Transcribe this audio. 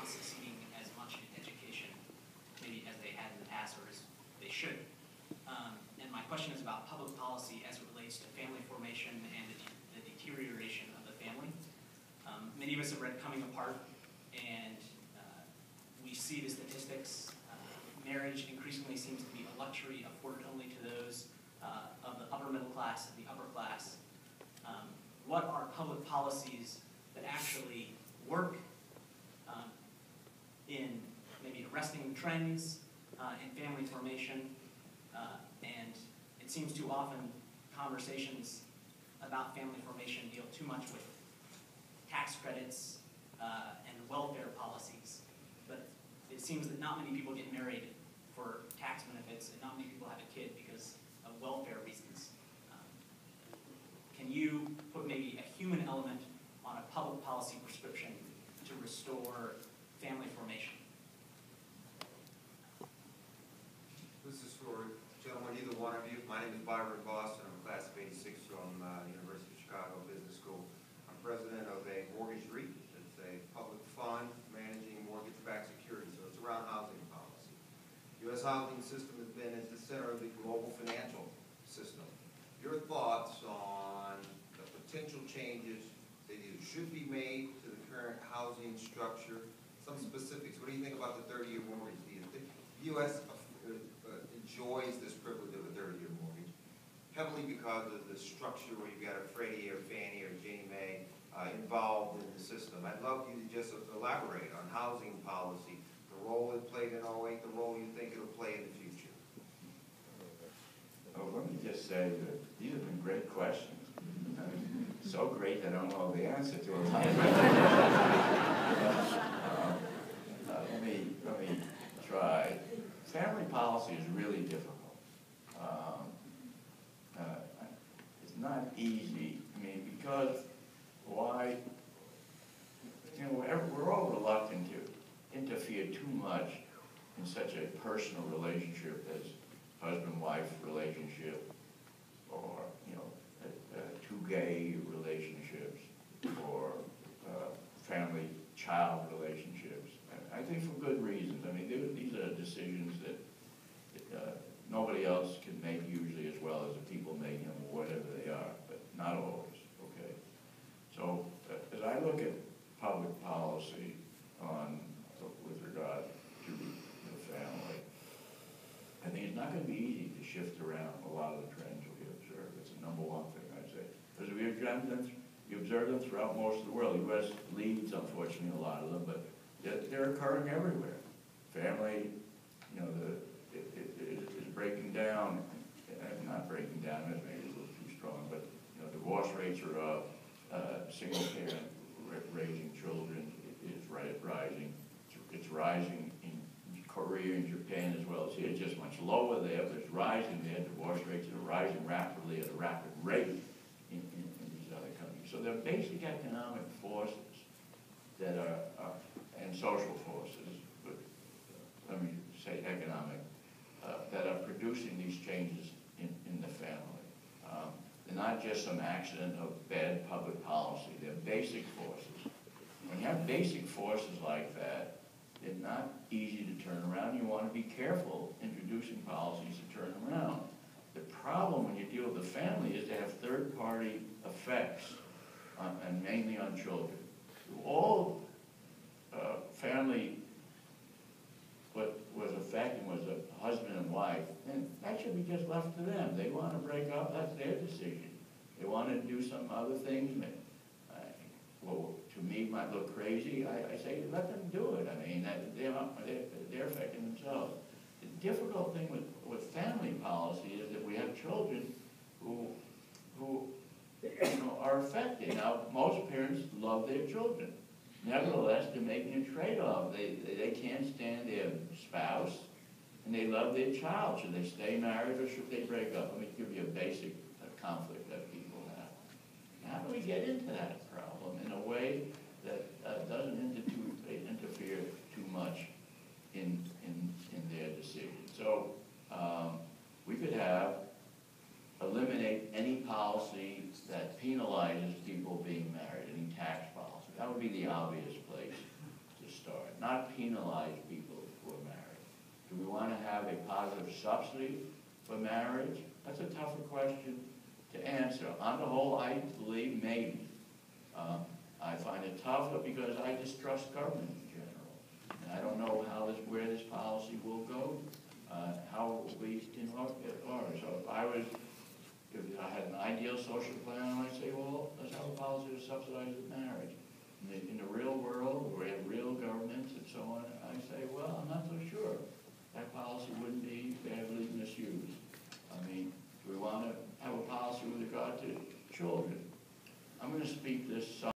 not succeeding as much in education maybe as they had in the past or as they should. And my question is about public policy as it relates to family formation and the deterioration of the family. Many of us have read Coming Apart, and we see the statistics. Marriage increasingly seems to be a luxury afforded only to those of the upper middle class and the upper class. What are public policies that actually work in maybe arresting trends in family formation? And it seems too often conversations about family formation deal too much with tax credits and welfare policies. But it seems that not many people get married for tax benefits and not many people have a kid because of welfare reasons. Can you put maybe a human element on a public policy prescription to restore family formation? This is for gentlemen, either one of you. My name is Byron Boston. I'm a class of '86 from University of Chicago Business School. I'm president of a mortgage REIT. It's a public fund managing mortgage-backed securities, so it's around housing policy. The U.S. housing system has been at the center of the global financial system. Your thoughts on the potential changes that either should be made to the current housing structure, some specifics. What do you think about the 30-year mortgage? The U.S. enjoys this privilege of a 30-year mortgage, heavily because of the structure where you've got a Freddie or Fannie or Ginnie Mae involved in the system. I'd love you to just elaborate on housing policy, the role it played in 08, the role you think it'll play in the future. Well, let me just say that these have been great questions. So great I don't know the answer to them. Let me try. Family policy is really difficult. It's not easy. I mean, because why? You know, we're all reluctant to interfere too much in such a personal relationship as husband-wife relationship, or two gay relationships, or family-child relationships. I think for good reasons. I mean, these are decisions that nobody else can make usually as well as the people making them, whatever they are, but not always. Okay. So as I look at public policy with regard to the family, I think it's not going to be easy to shift around a lot of the trends we observe. It's the number one thing I'd say. Because you observe them throughout most of the world. The U.S. leads, unfortunately, a lot of them, but they're occurring everywhere. Family, is breaking down. Not breaking down, that's maybe a little too strong, but divorce rates are up. Single parent raising children is rising. It's rising in Korea and Japan as well as here. It's just much lower there, but it's rising there. Divorce rates are rising rapidly at a rapid rate in these other countries. So there are basic economic forces that are and social forces, but let me say economic, that are producing these changes in the family. They're not just some accident of bad public policy. They're basic forces. When you have basic forces like that, they're not easy to turn around. You want to be careful introducing policies to turn them around. The problem when you deal with the family is they have third-party effects, and mainly on children. All family what was affecting was a husband and wife, and that should be just left to them. They want to break up, that's their decision. They want to do some other things. Well, to me, might look crazy. I say let them do it. I mean, they're affecting themselves. The difficult thing with family policy is that we have children who are affected. Now, most parents love their children. Nevertheless, they're making a trade-off. They can't stand their spouse, and they love their child. Should they stay married or should they break up? Let me give you a basic conflict that people have. How do we get into that problem in a way that doesn't interfere too much in their decision? So we could eliminate any policy that penalizes people being married, any tax policy. That would be the obvious place to start. are, not penalize people for marriage. Do we want to have a positive subsidy for marriage? That's a tougher question to answer. On the whole, I believe maybe. I find it tougher because I distrust government in general. And I don't know where this policy will go, how it will be in order. So if I had an ideal social plan, I might say, well, let's have a policy to subsidize marriage. In the real world, where we have real governments and so on, I say, well, I'm not so sure. That policy wouldn't be badly misused. I mean, do we want to have a policy with regard to children? I'm going to speak this